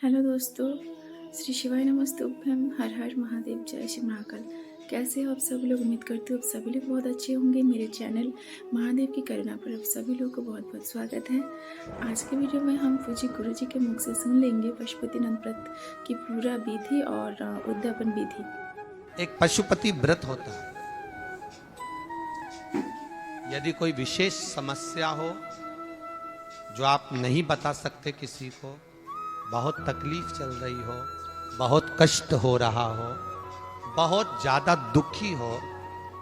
Hello दोस्तों, श्री शिवाय नमस्तुभ्यम। हर हर महादेव, जय श्री महाकाल। कैसे हो आप सब लोग? उम्मीद करती हूँ आप सभी लोग बहुत अच्छे होंगे। मेरे चैनल महादेव की करुणा पर आप सभी लोगों को बहुत बहुत स्वागत है। आज के वीडियो में हम पूज्य गुरु जी के मुख से सुन लेंगे पशुपतिनाथ व्रत की पूरा विधि और उद्यापन विधि। एक पशुपति व्रत होता है। यदि कोई विशेष समस्या हो जो आप नहीं बता सकते किसी को, बहुत तकलीफ चल रही हो, बहुत कष्ट हो रहा हो, बहुत ज्यादा दुखी हो,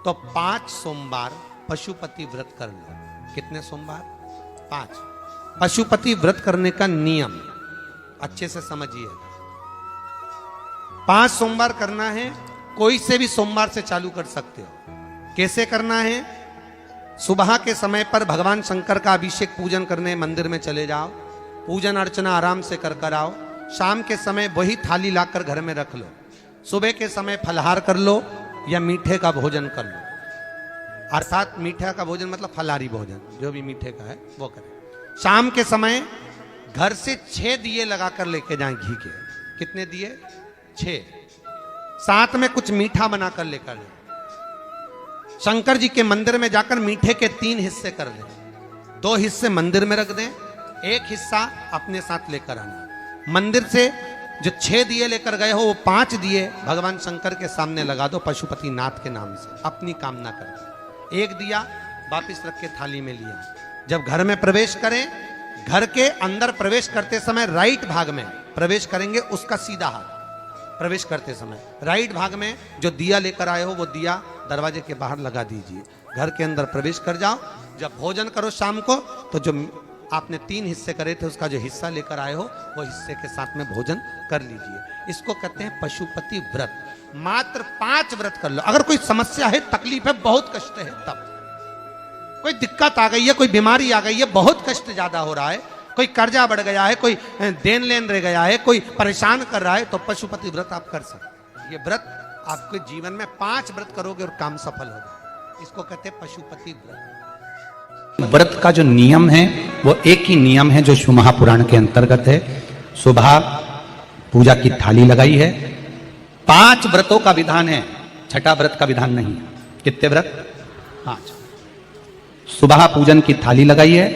तो 5 सोमवार पशुपति व्रत कर लो। कितने सोमवार? 5। पशुपति व्रत करने का नियम अच्छे से समझिए। 5 सोमवार करना है। कोई से भी सोमवार से चालू कर सकते हो। कैसे करना है? सुबह के समय पर भगवान शंकर का अभिषेक पूजन करने मंदिर में चले जाओ, पूजन अर्चना आराम से कर आओ। शाम के समय वही थाली लाकर घर में रख लो। सुबह के समय फलहार कर लो या मीठे का भोजन कर लो। अर्थात मीठे का भोजन मतलब फलाहारी भोजन, जो भी मीठे का है वो करें। शाम के समय घर से 6 दिए लगाकर लेके जाएं घी के। कितने दिए? 6। साथ में कुछ मीठा बनाकर लेकर जाएं। शंकर जी के मंदिर में जाकर मीठे के 3 हिस्से कर लें। 2 हिस्से मंदिर में रख दें, 1 हिस्सा अपने साथ लेकर आना। मंदिर से जो 6 दिए लेकर गए हो, वो 5 दिए भगवान शंकर के सामने लगा दो पशुपति नाथ के नाम से, अपनी कामना कर। 1 दिया वापिस रख के थाली में लिया। जब घर में प्रवेश करें, घर के अंदर प्रवेश करते समय राइट भाग में प्रवेश करेंगे, उसका सीधा हाथ प्रवेश करते समय राइट भाग में जो दिया लेकर आए हो वो दिया दरवाजे के बाहर लगा दीजिए। घर के अंदर प्रवेश कर जाओ। जब भोजन करो शाम को, तो जो आपने 3 हिस्से करे थे उसका जो हिस्सा लेकर आए हो वो हिस्से के साथ में भोजन कर लीजिए। इसको कहते हैं पशुपति व्रत। मात्र 5 व्रत कर लो। अगर कोई समस्या है, तकलीफ है, बहुत कष्ट है, तब कोई दिक्कत आ गई है, कोई बीमारी आ गई है, बहुत कष्ट ज्यादा हो रहा है, कोई कर्जा बढ़ गया है, कोई देन लेन रह गया है, कोई परेशान कर रहा है, तो पशुपति व्रत आप कर सकते। ये व्रत आपके जीवन में 5 व्रत करोगे और काम सफल होगा। इसको कहते हैं पशुपति व्रत। व्रत का जो नियम है वो एक ही नियम है जो शिव महापुराण के अंतर्गत है। सुबह पूजा की थाली लगाई है। 5 व्रतों का विधान है, छठा व्रत का विधान नहीं है। कितने व्रत? 5। सुबह पूजन की थाली लगाई है।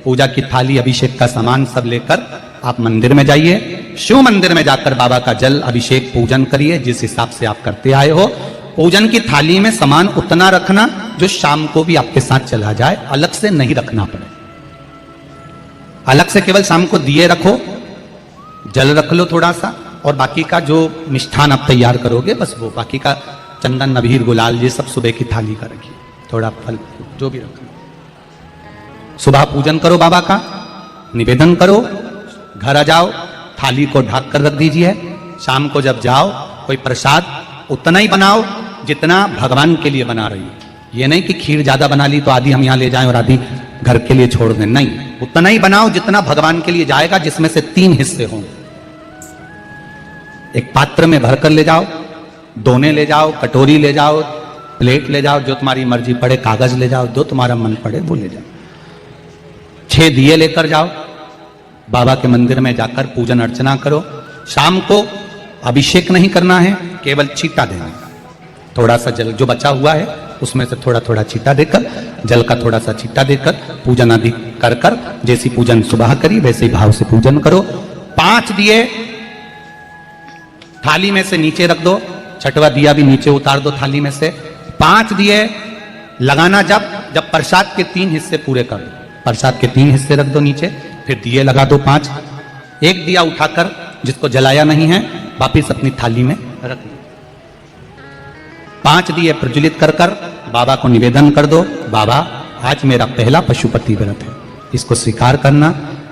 पूजा की थाली, अभिषेक का सामान सब लेकर आप मंदिर में जाइए। शिव मंदिर में जाकर बाबा का जल अभिषेक पूजन करिए, जिस हिसाब से आप करते आए हो। पूजन की थाली में सामान उतना रखना जो शाम को भी आपके साथ चला जाए, अलग से नहीं रखना पड़े। अलग से केवल शाम को दिए रखो, जल रख लो थोड़ा सा, और बाकी का जो मिष्ठान आप तैयार करोगे बस वो, बाकी का चंदन, नबीर, गुलाल, ये सब सुबह की थाली का रखिए। थोड़ा फल जो भी रखना। सुबह पूजन करो, बाबा का निवेदन करो, घर आ जाओ, थाली को ढक कर रख दीजिए। शाम को जब जाओ, कोई प्रसाद उतना ही बनाओ जितना भगवान के लिए बना रही है। ये नहीं कि खीर ज्यादा बना ली तो आधी हम यहाँ ले जाएं और आधी घर के लिए छोड़ दें। नहीं, उतना ही बनाओ जितना भगवान के लिए जाएगा, जिसमें से 3 हिस्से हों। एक पात्र में भरकर ले जाओ, दोने ले जाओ, कटोरी ले जाओ, प्लेट ले जाओ, जो तुम्हारी मर्जी पड़े, कागज ले जाओ, जो तुम्हारा मन पड़े वो ले जाओ। 6 दिए लेकर जाओ, बाबा के मंदिर में जाकर पूजन अर्चना करो। शाम को अभिषेक नहीं करना है, केवल छींटा देना है। थोड़ा सा जल जो बचा हुआ है उसमें से थोड़ा थोड़ा छींटा देकर, जल का थोड़ा सा छींटा देकर पूजन आदि कर कर, जैसी पूजन सुबह करी वैसे ही भाव से पूजन करो। 5 दिए थाली में से नीचे रख दो, 6वां दिया भी नीचे उतार दो थाली में से। 5 दिए लगाना जब प्रसाद के 3 हिस्से पूरे कर दो। प्रसाद के 3 हिस्से रख दो नीचे, फिर दिए लगा दो 5। 1 दिया उठाकर जिसको जलाया नहीं है वापिस अपनी थाली में रख दो। 5 दिए प्रज्वलित कर कर बाबा को निवेदन कर दो, बाबा आज मेरा पहला पशुपति व्रत है, इसको स्वीकार करना।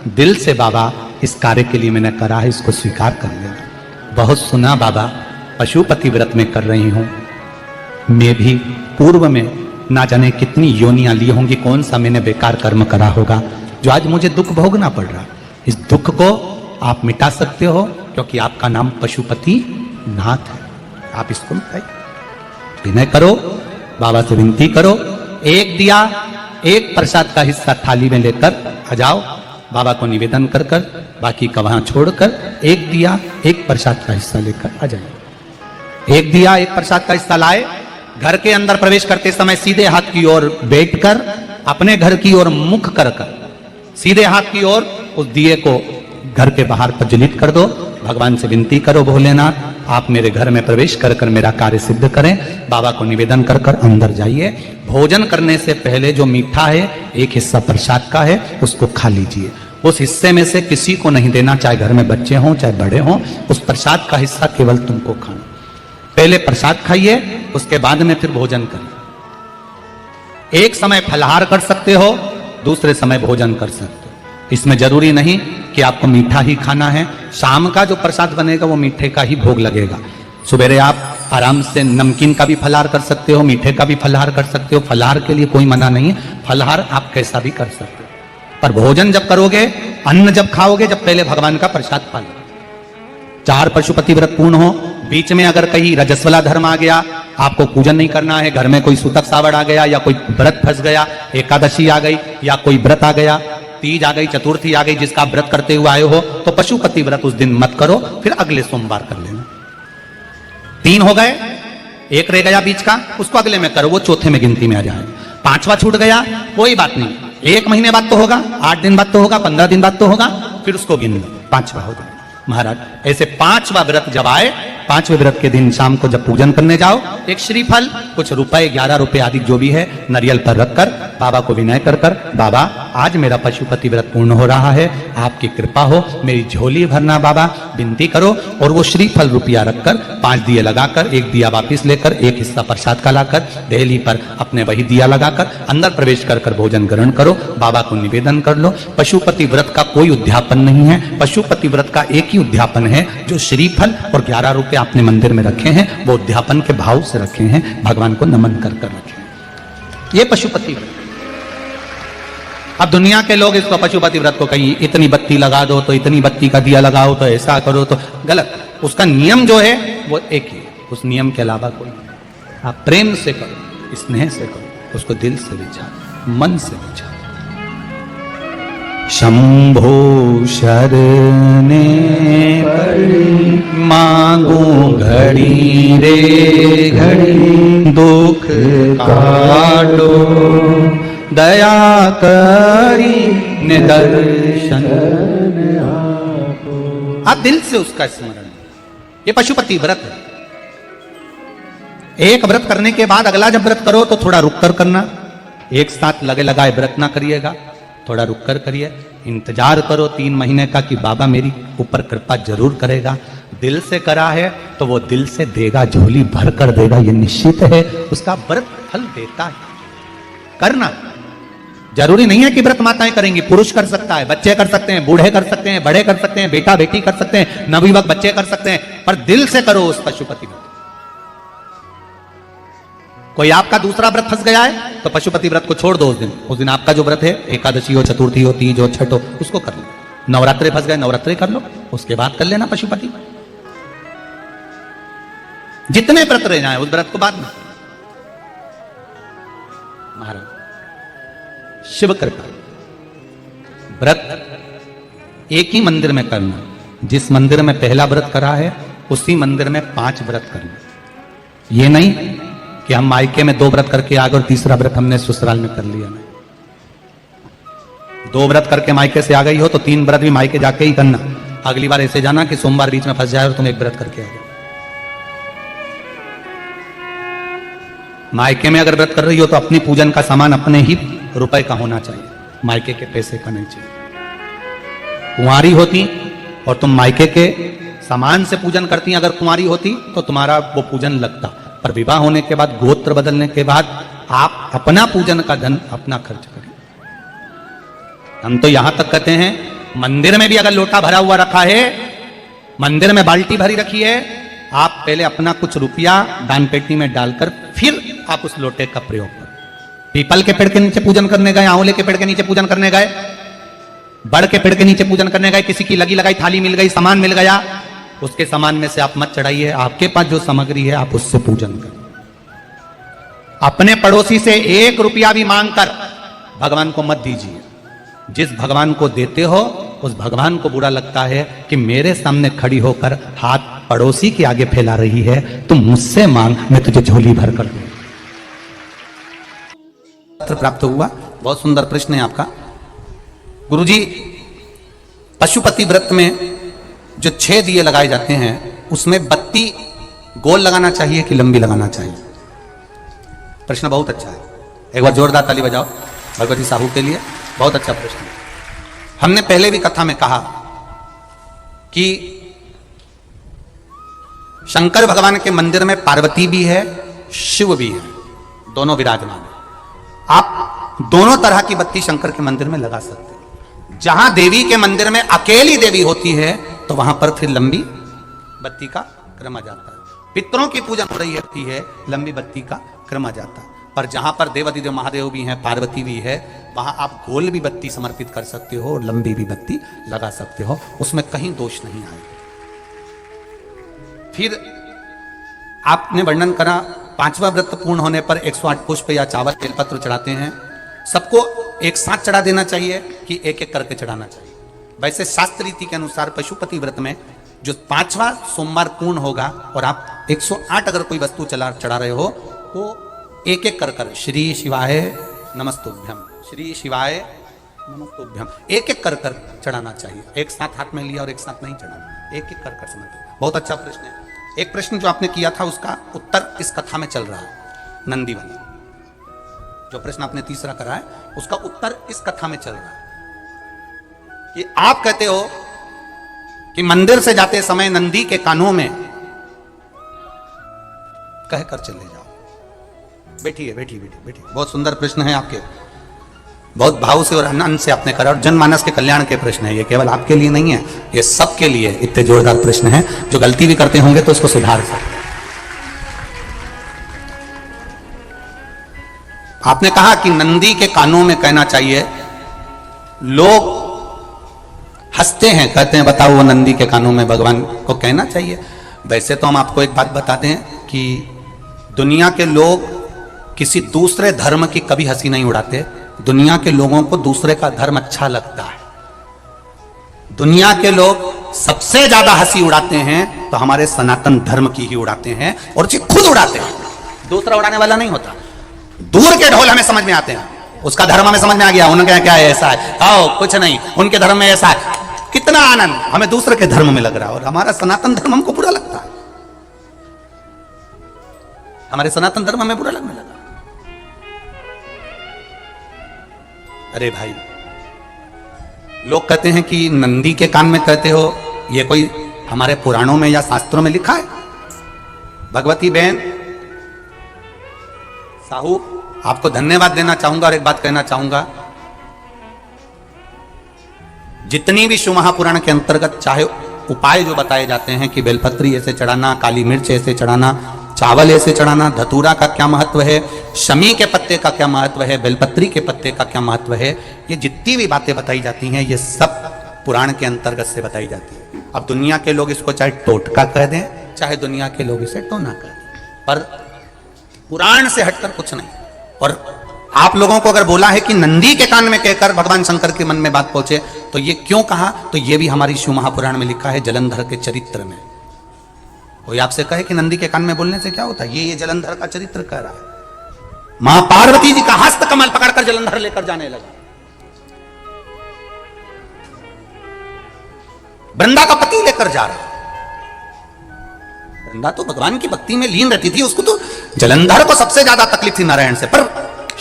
दिल से बाबा इस कार्य के लिए मैंने करा है, इसको स्वीकार कर लेना। बहुत सुना बाबा, पशुपति व्रत में कर रही हूं, मैं भी पूर्व में ना जाने कितनी योनियां ली होंगी, कौन सा मैंने बेकार कर्म करा होगा जो आज मुझे दुख भोगना पड़ रहा। इस दुख को आप मिटा सकते हो, क्योंकि आपका नाम पशुपति नाथ है। आप इसको मिटाइए, विनय करो, बाबा से विनती करो। 1 दिया, 1 प्रसाद का हिस्सा थाली में लेकर आ जाओ। बाबा को निवेदन कर कर बाकी का वहां छोड़कर एक दिया एक प्रसाद का हिस्सा लेकर आ जाए। एक दिया एक प्रसाद का हिस्सा लाए, घर के अंदर प्रवेश करते समय सीधे हाथ की ओर बैठकर अपने घर की ओर मुख कर सीधे हाथ की ओर उस दिए को घर के बाहर प्रज्वलित कर दो। भगवान से विनती करो, भोलेनाथ आप मेरे घर में प्रवेश कर कर मेरा कार्य सिद्ध करें। बाबा को निवेदन कर कर अंदर जाइए। भोजन करने से पहले जो मीठा है एक हिस्सा प्रसाद का है उसको खा लीजिए। उस हिस्से में से किसी को नहीं देना, चाहे घर में बच्चे हों चाहे बड़े हों। उस प्रसाद का हिस्सा केवल तुमको खाना। पहले प्रसाद खाइए, उसके बाद में फिर भोजन करिए। एक समय फलाहार कर सकते हो, दूसरे समय भोजन कर सकते हो। इसमें जरूरी नहीं कि आपको मीठा ही खाना है। शाम का जो प्रसाद बनेगा वो मीठे का ही भोग लगेगा। सुबेरे आप आराम से नमकीन का भी फलाहार कर सकते हो, मीठे का भी फलाहार कर सकते हो। फलाहार के लिए कोई मना नहीं है, फलाहार आप कैसा भी कर सकते हो। पर भोजन जब करोगे, अन्न जब खाओगे, जब पहले भगवान का प्रसाद पा लो। 4 पशुपति व्रत पूर्ण हो, बीच में अगर कहीं रजस्वला धर्म आ गया, आपको पूजन नहीं करना है, घर में कोई सूतक सावड़ आ गया या कोई व्रत फंस गया, एकादशी आ गई या कोई व्रत आ गया, तीज आ गई, चतुर्थी आ गई, जिसका आप व्रत करते हुए आए हो, तो पशुपति व्रत उस दिन मत करो, फिर अगले सोमवार कर लेना। 3 हो गए, एक रह गया बीच का, उसको अगले में करो, वो चौथे में गिनती में आ जाए। 5वां छूट गया, कोई बात नहीं, 1 महीने बाद तो होगा, 8 दिन बाद तो होगा, 15 दिन बाद तो होगा, फिर उसको गिन लो, 5वां हो गया। महाराज ऐसे 5वां व्रत जब आए, 5वें व्रत के दिन शाम को जब पूजन करने जाओ, एक श्रीफल, कुछ रुपए, 11 रुपए आदि जो भी है, नारियल पर रखकर बाबा को विनय कर कर, बाबा आज मेरा पशुपति व्रत पूर्ण हो रहा है, आपकी कृपा हो, मेरी झोली भरना बाबा, विनती करो। और वो श्रीफल रुपया रखकर 5 दिए लगाकर, एक दिया वापिस लेकर, एक हिस्सा प्रसाद का लाकर देहली पर अपने वही दिया लगाकर अंदर प्रवेश कर कर भोजन ग्रहण करो। बाबा को निवेदन कर लो। पशुपति व्रत का कोई उद्यापन नहीं है, पशुपति व्रत का एक ही उद्यापन है, जो श्रीफल और 11 रुपए आपने मंदिर में रखे हैं, वो उद्यापन के भाव से रखे हैं, भगवान को नमन कर कर रखे हैं। ये पशुपति व्रत। अब दुनिया के लोग इसको पशुपति व्रत को कहीं इतनी बत्ती लगा दो, तो इतनी बत्ती का दिया लगाओ, तो ऐसा करो, तो गलत। उसका नियम जो है वो एक ही, उस नियम के अलावा कोई नहीं। आप प्रेम से करो, स्नेह से करो, उसको दिल से विचारो, मन से विचारो। शंभो शरणे पड़ी मांगू घड़ी रे घड़ी, दुख काटो दया करी निदर्शन। आप दिल से उसका स्मरण, ये पशुपति व्रत है। एक व्रत करने के बाद अगला जब व्रत करो तो थोड़ा रुक कर करना, एक साथ लगे लगाए व्रत ना करिएगा, थोड़ा रुक कर करिए। इंतजार करो 3 महीने का कि बाबा मेरी ऊपर कृपा जरूर करेगा। दिल से करा है तो वो दिल से देगा, झोली भर कर देगा, ये निश्चित है। उसका व्रत फल देता है। करना जरूरी नहीं है कि व्रत माताएं करेंगी, पुरुष कर सकता है, बच्चे कर सकते हैं, बूढ़े कर सकते हैं, बड़े कर सकते हैं, बेटा बेटी कर सकते हैं, नवयुवक बच्चे कर सकते हैं, पर दिल से करो उस पशुपति व्रत। कोई आपका दूसरा व्रत फंस गया है तो पशुपति व्रत को छोड़ दो। उस दिन आपका जो व्रत है, एकादशी हो, चतुर्थी हो, तीज हो, छठ हो, उसको कर लो। नवरात्रे फंस गए, नवरात्रे कर लो, उसके बाद कर लेना पशुपति। जितने व्रत रह जाए उस व्रत को बाद में। महाराज शिव कृपा, व्रत एक ही मंदिर में करना। जिस मंदिर में पहला व्रत करा है उसी मंदिर में 5 व्रत करना। ये नहीं कि हम मायके में 2 व्रत करके आ गए और तीसरा व्रत हमने ससुराल में कर लिया। नहीं, 2 व्रत करके मायके से आ गई हो तो 3 व्रत भी मायके जाके ही करना। अगली बार ऐसे जाना कि सोमवार बीच में फंस जाए और तुम 1 व्रत करके आ जाओ। मायके में अगर व्रत कर रही हो तो अपनी पूजन का सामान अपने ही रुपए का होना चाहिए, मायके के पैसे का नहीं चाहिए। कुंवारी होती और तुम मायके के सामान से पूजन करती, अगर कुंवारी होती तो तुम्हारा वो पूजन लगता। पर विवाह होने के बाद, गोत्र बदलने के बाद आप अपना पूजन का धन अपना खर्च करें। हम तो यहां तक कहते हैं, मंदिर में भी अगर लोटा भरा हुआ रखा है, मंदिर में बाल्टी भरी रखी है, आप पहले अपना कुछ रुपया दान पेटी में डालकर फिर आप उस लोटे का प्रयोग करें। पीपल के पेड़ के नीचे पूजन करने गए, आंवले के पेड़ के नीचे पूजन करने गए, बड़ के पेड़ के नीचे पूजन करने गए, किसी की लगी लगाई थाली मिल गई, सामान मिल गया, उसके सामान में से आप मत चढ़ाइए। आपके पास जो सामग्री है आप उससे पूजन करें। अपने पड़ोसी से 1 रुपया भी मांगकर भगवान को मत दीजिए। जिस भगवान को देते हो उस भगवान को बुरा लगता है कि मेरे सामने खड़ी होकर हाथ पड़ोसी के आगे फैला रही है, तुम मुझसे मांग, मैं तुझे झोली भर कर दूं। प्राप्त हुआ। बहुत सुंदर प्रश्न है आपका गुरुजी। पशुपति व्रत में जो 6 दिए लगाए जाते हैं उसमें बत्ती गोल लगाना चाहिए कि लंबी लगाना चाहिए? प्रश्न बहुत अच्छा है, एक बार जोरदार ताली बजाओ भगवती साहू के लिए। बहुत अच्छा प्रश्न है। हमने पहले भी कथा में कहा कि शंकर भगवान के मंदिर में पार्वती भी है, शिव भी है, दोनों विराजमान है। आप दोनों तरह की बत्ती शंकर के मंदिर में लगा सकते हैं। जहां देवी के मंदिर में अकेली देवी होती है तो वहां पर फिर लंबी बत्ती का क्रम आ जाता है। पितरों की पूजा हो रही होती है, लंबी बत्ती का क्रम आ जाता है। पर जहां पर देवाधिदेव महादेव भी हैं, पार्वती भी है, वहां आप गोल भी बत्ती समर्पित कर सकते हो और लंबी भी बत्ती लगा सकते हो, उसमें कहीं दोष नहीं आएगा। फिर आपने वर्णन करा 5वां व्रत पूर्ण होने पर 108 पुष्प या चावल बेलपत्र चढ़ाते हैं। सबको एक साथ चढ़ा देना चाहिए कि एक एक करके चढ़ाना चाहिए? वैसे शास्त्र रीति के अनुसार पशुपति व्रत में जो 5वां सोमवार पूर्ण होगा और आप 108 अगर कोई वस्तु चढ़ा रहे हो तो एक एक कर श्री शिवाय नमस्तुभ्यम, श्री शिवाय नमस्तुभ्यम एक एक कर चढ़ाना चाहिए। एक साथ हाथ में लिया और एक साथ नहीं चढ़ाना, एक एक कर समझ। बहुत अच्छा प्रश्न है। एक प्रश्न जो आपने किया था उसका उत्तर इस कथा में चल रहा है, नंदी वाला जो प्रश्न आपने तीसरा करा है उसका उत्तर इस कथा में चल रहा है कि आप कहते हो कि मंदिर से जाते समय नंदी के कानों में कहकर चले जाओ। बैठिए बैठिए बैठिए बैठिए। बहुत सुंदर प्रश्न है आपके, बहुत भाव से और आनंद से आपने करा और जनमानस के कल्याण के प्रश्न है। ये केवल आपके लिए नहीं है, ये सबके लिए इतने जोरदार प्रश्न है। जो गलती भी करते होंगे तो उसको सुधार सकते। आपने कहा कि नंदी के कानों में कहना चाहिए। लोग हंसते हैं, कहते हैं बताओ वो नंदी के कानों में भगवान को कहना चाहिए। वैसे तो हम आपको एक बात बताते हैं कि दुनिया के लोग किसी दूसरे धर्म की कभी हंसी नहीं उड़ाते। दुनिया के लोगों को दूसरे का धर्म अच्छा लगता है। दुनिया के लोग सबसे ज्यादा हंसी उड़ाते हैं तो हमारे सनातन धर्म की ही उड़ाते हैं और जी खुद उड़ाते हैं, दूसरा उड़ाने वाला नहीं होता। दूर के ढोल हमें समझ में आते हैं, उसका धर्म हमें समझ में आ गया, उनका क्या है ऐसा है, आओ कुछ नहीं, उनके धर्म में ऐसा है। कितना आनंद हमें दूसरे के धर्म में लग रहा है और हमारा सनातन धर्म हमको बुरा लगता है। हमारे सनातन धर्म हमें बुरा लगने लगा। अरे भाई, लोग कहते हैं कि नंदी के कान में कहते हो, ये कोई हमारे पुराणों में या शास्त्रों में लिखा है? भगवती बहन साहू, आपको धन्यवाद देना चाहूंगा और एक बात कहना चाहूंगा। जितनी भी शिव महापुराण के अंतर्गत चाहे उपाय जो बताए जाते हैं कि बेलपत्री ऐसे चढ़ाना, काली मिर्च ऐसे चढ़ाना, चावल ऐसे चढ़ाना, धतूरा का क्या महत्व है, शमी के पत्ते का क्या महत्व है, बेलपत्री के पत्ते का क्या महत्व है, ये जितनी भी बातें बताई जाती हैं ये सब पुराण के अंतर्गत से बताई जाती है। अब दुनिया के लोग इसको चाहे टोटका कह दें, चाहे दुनिया के लोग इसे टोना कह दें, पर पुराण से हटकर कुछ नहीं। और आप लोगों को अगर बोला है कि नंदी के कान में कहकर भगवान शंकर के मन में बात पहुंचे तो ये क्यों कहा, तो ये भी हमारी शिव महापुराण में लिखा है जलंधर के चरित्र में। कोई आपसे कहे कि नंदी के कान में बोलने से क्या होता है, ये जलंधर का चरित्र कह रहा है। मां पार्वती जी का हस्त कमल पकड़कर जलंधर लेकर जाने लगा। वृंदा का पति लेकर जा रहा। वृंदा तो भगवान की भक्ति में लीन रहती थी, उसको तो जलंधर को सबसे ज्यादा तकलीफ थी नारायण से, पर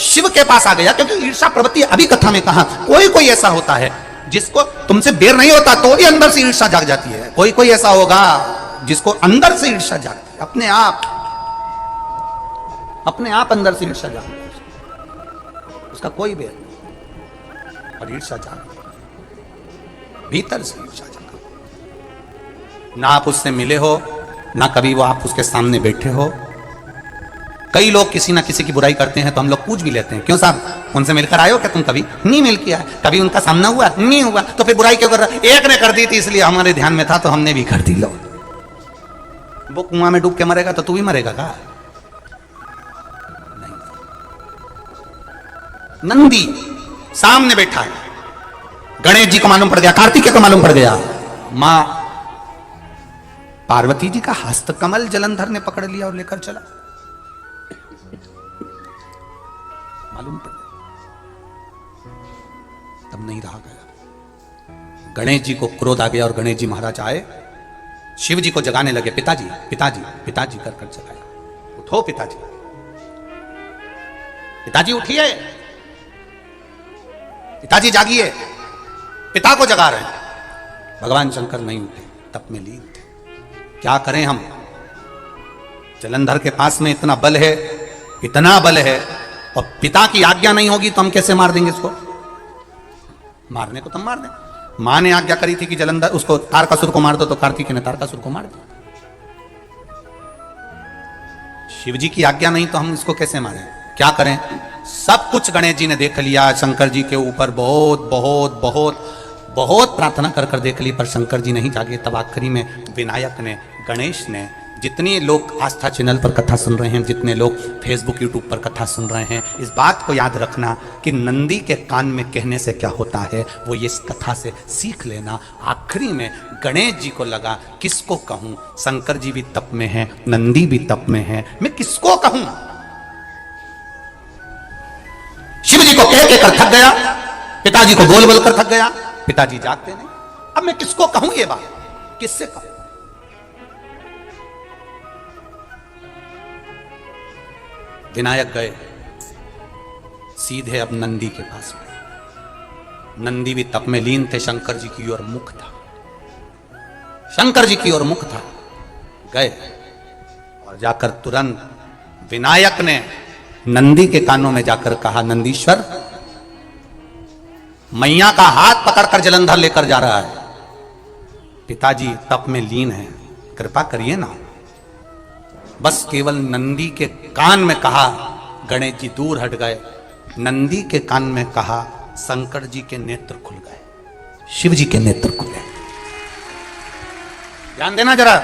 शिव के पास आ गया क्योंकि ईर्षा प्रवृत्ति। अभी कथा में कहा कोई कोई ऐसा होता है जिसको तुमसे बेर नहीं होता तो भी अंदर से ईर्षा जाग जाती है। कोई कोई ऐसा होगा जिसको अंदर से ईर्षा जागती है, अपने आप अंदर से ईर्षा जागती है, उसका कोई बेर नहीं और ईर्षा जागती, भीतर से ईर्षा जागती। ना आप उससे मिले हो, ना कभी वो आप उसके सामने बैठे हो। कई लोग किसी ना किसी की बुराई करते हैं तो हम लोग पूछ भी लेते हैं, क्यों साहब उनसे मिलकर आए हो क्या तुम? कभी नहीं मिल किया, कभी उनका सामना हुआ नहीं हुआ, तो फिर बुराई क्यों कर रहा? एक ने कर दी थी इसलिए हमारे ध्यान में था तो हमने भी कर दी। लो, वो कुआं में डूब के मरेगा तो तू भी मरेगा का? नहीं। नंदी सामने बैठा है, गणेश जी को मालूम पड़ गया, कार्तिकेय को मालूम पड़ गया, मां पार्वती जी का हस्तकमल जलंधर ने पकड़ लिया और लेकर चला, मालूम पड़ गया, तब नहीं रहा गया। गणेश जी को क्रोध आ गया और गणेश जी महाराज आए, शिव जी को जगाने लगे, पिताजी पिताजी पिताजी कर कर जगाया, उठो पिताजी, पिताजी उठिए, पिताजी जागिए, पिता को जगा रहे हैं। भगवान शंकर नहीं उठे, तप में लीन थे। क्या करें हम, जलंधर के पास में इतना बल है, इतना बल है, और पिता की आज्ञा नहीं होगी तो हम कैसे मार देंगे इसको? मारने को तो मार दें। मां ने आज्ञा करी थी कि जलंधर उसको तारकासुर को मार दो, तो कार्तिकेय ने तारकासुर को मार दिया। शिव जी की आज्ञा नहीं तो हम इसको कैसे मारें? क्या करें? सब कुछ गणेश जी ने देख लिया, शंकर जी के ऊपर बहुत बहुत बहुत बहुत प्रार्थना कर कर देख ली, पर शंकर जी नहीं जागे। तब आखिरी में विनायक ने, गणेश ने, जितने लोग आस्था चैनल पर कथा सुन रहे हैं, जितने लोग फेसबुक यूट्यूब पर कथा सुन रहे हैं, इस बात को याद रखना कि नंदी के कान में कहने से क्या होता है वो ये इस कथा से सीख लेना। आखिरी में गणेश जी को लगा किसको कहूं, शंकर जी भी तप में हैं, नंदी भी तप में है, मैं किसको कहूं? शिव जी को कह के कर थक गया, पिताजी को बोल बोल कर थक गया, पिताजी जागते नहीं। अब मैं किसको कहूं ये बात, किससे कहूं? विनायक गए सीधे अब नंदी के पास में। नंदी भी तप में लीन थे, शंकर जी की ओर मुख था, शंकर जी की ओर मुख था। गए और जाकर तुरंत विनायक ने नंदी के कानों में जाकर कहा, नंदीश्वर, मैया का हाथ पकड़कर जलंधर लेकर जा रहा है, पिताजी तप में लीन है, कृपा करिए ना। बस केवल नंदी के कान में कहा, गणेश जी दूर हट गए। नंदी के कान में कहा, शंकर जी के नेत्र खुल गए, शिव जी के नेत्र खुले। ध्यान देना जरा,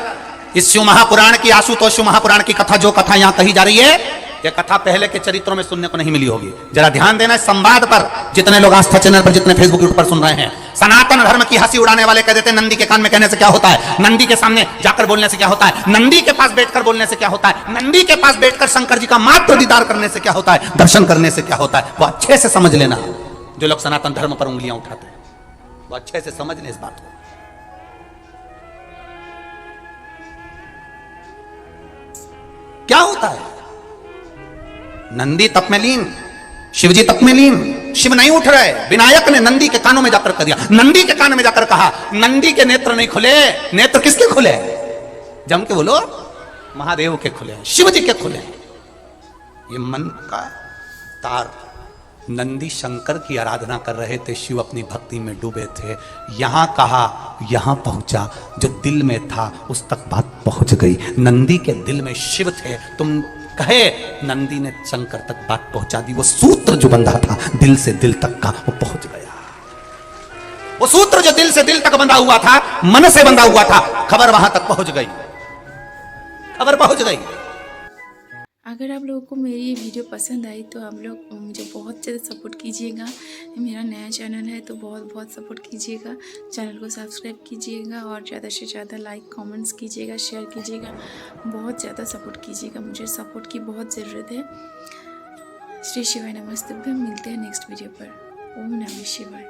इस शिव महापुराण की, आशुतोष शिव महापुराण की कथा, जो कथा यहां कही जा रही है, यह कथा पहले के चरित्रों में सुनने को नहीं मिली होगी। जरा ध्यान देना इस संवाद पर, जितने लोग आस्था चैनल पर, जितने फेसबुक यूट्यूब पर सुन रहे हैं। सनातन धर्म की हंसी उड़ाने वाले कह देते हैं नंदी के कान में कहने से क्या होता है, नंदी के सामने जाकर बोलने से क्या होता है, नंदी के पास बैठकर बोलने से क्या होता है, नंदी के पास बैठकर शंकर जी का मात्र दीदार करने से क्या होता है, दर्शन करने से क्या होता है। वो अच्छे से समझ लेना, जो लोग सनातन धर्म पर उंगलियां उठाते हैं, वो अच्छे से समझ लें इस बात को। क्या होता है? नंदी तप में लीन, शिव जी तप में लीन, शिव नहीं उठ रहे। विनायक ने नंदी के कानों में जाकर कर दिया, नंदी के कान में जाकर कहा, नंदी के नेत्र नहीं खुले। नेत्र किसके खुले? जम के बोलो, महादेव के खुले, शिव जी के खुले। ये मन का तार, नंदी शंकर की आराधना कर रहे थे, शिव अपनी भक्ति में डूबे थे। यहां कहा, यहां पहुंचा, जो दिल में था उस तक बात पहुंच गई। नंदी के दिल में शिव थे, तुम कहे, नंदी ने शंकर तक बात पहुंचा दी। वो सूत्र जो बंधा था दिल से दिल तक का, वो पहुंच गया। वो सूत्र जो दिल से दिल तक बंधा हुआ था, मन से बंधा हुआ था, खबर वहां तक पहुंच गई, खबर पहुंच गई। अगर आप लोगों को मेरी ये वीडियो पसंद आई तो आप लोग मुझे बहुत ज़्यादा सपोर्ट कीजिएगा। मेरा नया चैनल है तो बहुत बहुत सपोर्ट कीजिएगा, चैनल को सब्सक्राइब कीजिएगा और ज़्यादा से ज़्यादा लाइक कमेंट्स कीजिएगा, शेयर कीजिएगा, बहुत ज़्यादा सपोर्ट कीजिएगा। मुझे सपोर्ट की बहुत ज़रूरत है। श्री शिवाय नमस्तुभ्यं। मिलते हैं नेक्स्ट वीडियो पर। ओम नमः शिवाय।